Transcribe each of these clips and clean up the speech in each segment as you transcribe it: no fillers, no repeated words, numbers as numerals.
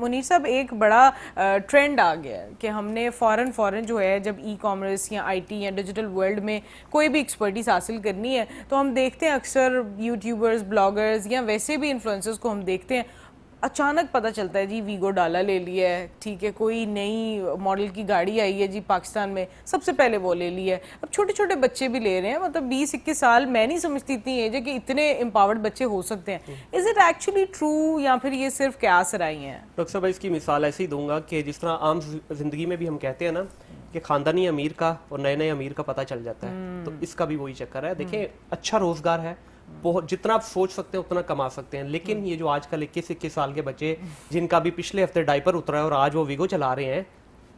منیر صاحب ایک بڑا ٹرینڈ آ گیا ہے کہ ہم نے فوراً جو ہے جب ای کامرس یا آئی ٹی یا ڈیجیٹل ورلڈ میں کوئی بھی ایکسپرٹیز حاصل کرنی ہے تو ہم دیکھتے ہیں اکثر یوٹیوبرز بلاگرز یا ویسے بھی انفلوئنسرز کو ہم دیکھتے ہیں اچانک پتہ چلتا ہے جی ویگو ڈالا لے لیا ہے، ٹھیک ہے، کوئی نئی ماڈل کی گاڑی آئی ہے جی پاکستان میں سب سے پہلے وہ لے لی ہے. اب چھوٹے چھوٹے بچے بھی لے رہے ہیں، مطلب 20-21 سال، میں نہیں سمجھتی اتنی ایج ہے کہ اتنے امپاورڈ بچے ہو سکتے ہیں. از اٹ ایکچولی ٹرو یا پھر یہ صرف قیاس رائے ہیں؟ ڈاکٹر صاحب اس کی مثال ایسے ہی دوں گا کہ جس طرح عام زندگی میں بھی ہم کہتے ہیں نا کہ خاندانی امیر کا اور نئے نئے امیر کا پتہ چل جاتا ہے، تو اس کا بھی وہی چکر ہے. دیکھیں اچھا روزگار ہے، بہت جتنا آپ سوچ سکتے ہیں اتنا کما سکتے ہیں، لیکن یہ جو آج کل 21 سال کے بچے جن کا بھی پچھلے ہفتے ڈائپر اترا ہے اور آج وہ ویگو چلا رہے ہیں،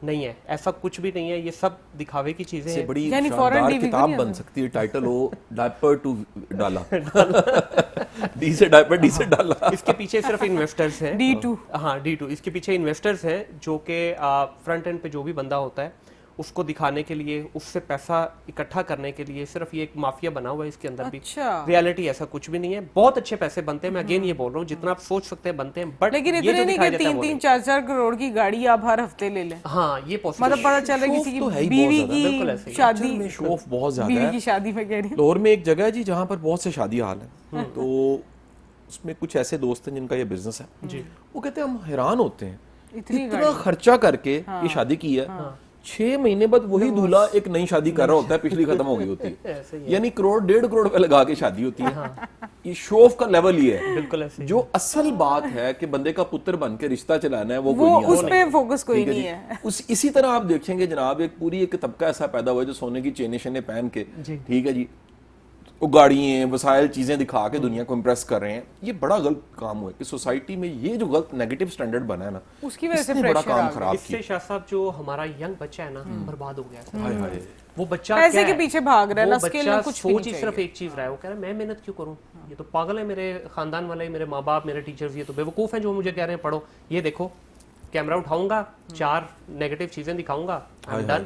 نہیں ہے، ایسا کچھ بھی نہیں ہے. یہ سب دکھاوے کی چیزیں ہیں. بڑی شاندار کتاب بن سکتی ہے، ٹائٹل ہو ڈائپر ٹو ڈالا، ڈی سے ڈائپر، ڈی سے ڈالا. اس کے پیچھے صرف انویسٹرز ہیں، D2 اس کے پیچھے انویسٹرز ہیں جو کہ فرنٹ اینڈ پہ جو بھی بندہ ہوتا ہے اس کو دکھانے کے لیے، اس سے پیسہ اکٹھا کرنے کے لیے صرف یہ ایک مافیا بنا ہوا ہے. اس کے اندر بھی ریالٹی ایسا کچھ بھی نہیں ہے. بہت اچھے پیسے بنتے ہیں، میں اگین یہ بول رہا ہوں جتنا آپ سوچ سکتے ہیں بنتے ہیں، بٹ لیکن اتنے نہیں کہ 3-3 4-4 کروڑ کی گاڑی آپ ہر ہفتے لے لیں. ہاں یہ پاسبل، مطلب پتہ چل رہا ہے کسی کی بیوی کی شادی میں شوف بہت زیادہ ہے. بیوی کی شادی میں کہہ رہی ہوں، لاہور میں ایک جگہ ہے جی جہاں پر بہت سے شادی حال ہیں، تو اس میں کچھ ایسے دوست ہیں جن کا یہ بزنس ہے جی. وہ کہتے ہیں ہم حیران ہوتے ہیں اتنا خرچہ کر کے یہ شادی کی ہے، 6 مہینے بعد وہی دولہا ایک نئی شادی کر رہا ہوتا ہے، پچھلی ختم ہو گئی ہوتی ہے. یعنی 1.5 کروڑ پہ لگا کے شادی ہوتی ہے. یہ شوف کا لیول یہ ہے. بالکل ایسے جو اصل بات ہے کہ بندے کا پتر بن کے رشتہ چلانا ہے وہ اس پہ فوکس کوئی نہیں ہے. اسی طرح آپ دیکھیں گے جناب ایک پوری ایک طبقہ ایسا پیدا ہوا ہے جو سونے کی چینیں شینے پہن کے، ٹھیک ہے جی، وہ گاڑیاں وسائل چیزیں دکھا کے دنیا کو امپریس کر رہے ہیں. یہ بڑا غلط کام ہوا ہے کہ سوسائٹی میں یہ جو غلط نیگیٹو سٹینڈرڈ بنا ہے نا، اس کی وجہ سے بڑا کام خراب کیا. اس سے شاہ صاحب جو ہمارا ینگ بچہ ہے نا برباد ہو گیا. وہ بچہ پیسے کے پیچھے بھاگ رہا ہے، وہ نہ اسکل نہ کچھ سوچ ہی صرف ایک چیز رہا ہے، وہ کہہ رہا ہے میں محنت کیوں کروں، یہ تو پاگل ہے میرے خاندان والے، میرے ماں باپ، میرے ٹیچرز، یہ تو بیوقوف ہیں جو مجھے کہہ رہے ہیں پڑھو. یہ دیکھو کیمرہ اٹھاؤں گا، 4 نیگیٹو چیزیں دکھاؤں گا، ڈن.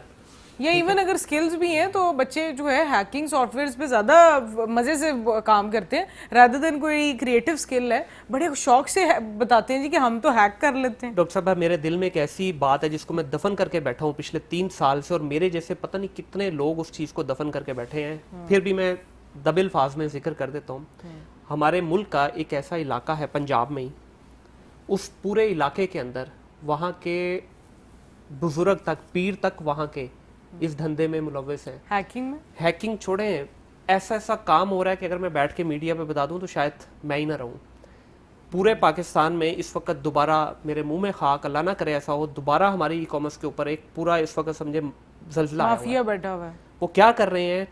یا ایون اگر سکلز بھی ہیں تو بچے جو ہے ہیکنگ سافٹ ویئرز پہ زیادہ مزے سے کام کرتے ہیں رادر دین کوئی کریٹو سکل ہے، بڑے شوق سے بتاتے ہیں جی کہ ہم تو ہیک کر لیتے ہیں. ڈاکٹر صاحب میرے دل میں ایک ایسی بات ہے جس کو میں دفن کر کے بیٹھا ہوں پچھلے 3 سال سے، اور میرے جیسے پتہ نہیں کتنے لوگ اس چیز کو دفن کر کے بیٹھے ہیں، پھر بھی میں دبل الفاظ میں ذکر کر دیتا ہوں. ہمارے ملک کا ایک ایسا علاقہ ہے پنجاب میں ہی، اس پورے علاقے کے اندر وہاں کے بزرگ تک، پیر تک وہاں کے اس دھندے میں ملوث ہیں. ہیکنگ چھوڑیں، ایسا کام ہو رہا ہے کہ اگر میں بیٹھ کے میڈیا پہ بتا دوں تو شاید میں ہی نہ رہوں. پورے پاکستان میں اس وقت دوبارہ، میرے منہ میں خاک، اللہ نہ کرے ایسا ہو، دوبارہ ہماری ای کامرس کے اوپر ایک پورا اس وقت سمجھے زلزلہ مافیا بیٹھا ہوا ہے. وہ کیا کر رہے ہیں،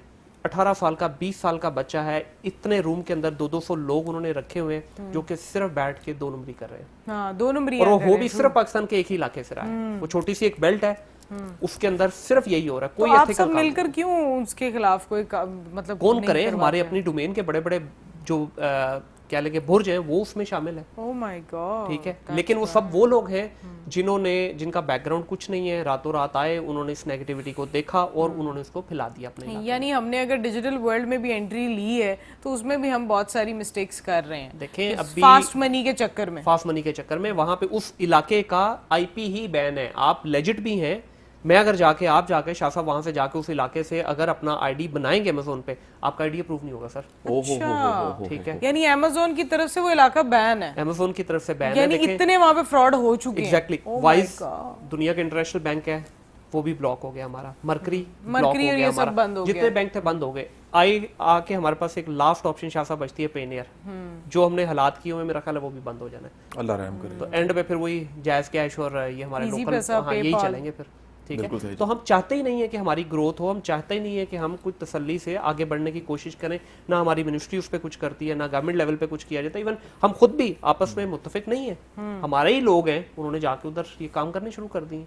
18 سال کا 20 سال کا بچہ ہے، اتنے روم کے اندر 200 لوگ انہوں نے رکھے ہوئے ہیں جو کہ صرف بیٹھ کے 2 نمبری کر رہے ہیں. ہاں 2 نمبری، اور وہ بھی صرف پاکستان کے ایک ہی علاقے سے رہا ہے. وہ چھوٹی سی ایک بیلٹ ہے، اس کے اندر صرف یہی ہو رہا ہے. کوئی آپ سب مل کر کیوں اس کے خلاف کوئی مطلب کون کرے؟ ہمارے اپنی ڈومین کے بڑے بڑے جو کیا لگے برج ہیں وہ اس میں شامل ہے. او مائی گاڈ. ٹھیک ہے، لیکن وہ سب وہ لوگ ہیں جن کا بیک گراؤنڈ کچھ نہیں ہے، راتوں رات آئے، انہوں نے اس نیگیٹیوٹی کو دیکھا اور انہوں نے اس کو پھیلا دیا اپنے. یعنی ہم نے اگر ڈیجیٹل ورلڈ میں بھی انٹری لی ہے تو اس میں بھی ہم بہت ساری مسٹیکس کر رہے ہیں. دیکھیں ابھی فاسٹ منی کے چکر میں وہاں پہ اس علاقے کا IP ہی بین ہے. آپ لیجٹ بھی ہیں، میں اگر آپ جا کے شاہ صاحب وہاں سے جا کے اس علاقے سے اگر اپنا ID بنائیں گے امازون پہ، آپ کا ID اپروو نہیں ہوگا سر. ٹھیک ہے، یعنی امازون کی طرف سے وہ علاقہ بین ہے، امازون کی طرف سے بین ہے. یعنی اتنے وہاں پہ فراڈ ہو چکے ہیں. ایگزیکٹلی. وائز دنیا کے انٹرنیشنل بینک ہے وہ بھی بلاک ہو گیا ہمارا، مرکری بلاک ہو گیا ہمارا، جتنے بینک تھے بند ہو گئے. آ کے ہمارے پاس ایک لاسٹ آپشن شاہ صاحب بچتی ہے پینیئر، جو ہم نے حالات کیے ہوئے میرا خیال ہے وہ بھی بند ہو جانا ہے. اللہ رحم کرے. تو اینڈ پہ پھر وہی جائز کیش اور یہ ہمارے لوکل یہی چلیں گے پھر. ٹھیک ہے، تو ہم چاہتے ہی نہیں ہے کہ ہماری گروتھ ہو، ہم چاہتے ہی نہیں ہے کہ ہم کچھ تسلی سے آگے بڑھنے کی کوشش کریں. نہ ہماری منسٹری اس پہ کچھ کرتی ہے، نہ گورنمنٹ لیول پہ کچھ کیا جاتا ہے. ایون ہم خود بھی آپس میں متفق نہیں ہیں، ہمارے ہی لوگ ہیں، انہوں نے جا کے ادھر یہ کام کرنے شروع کر دیے.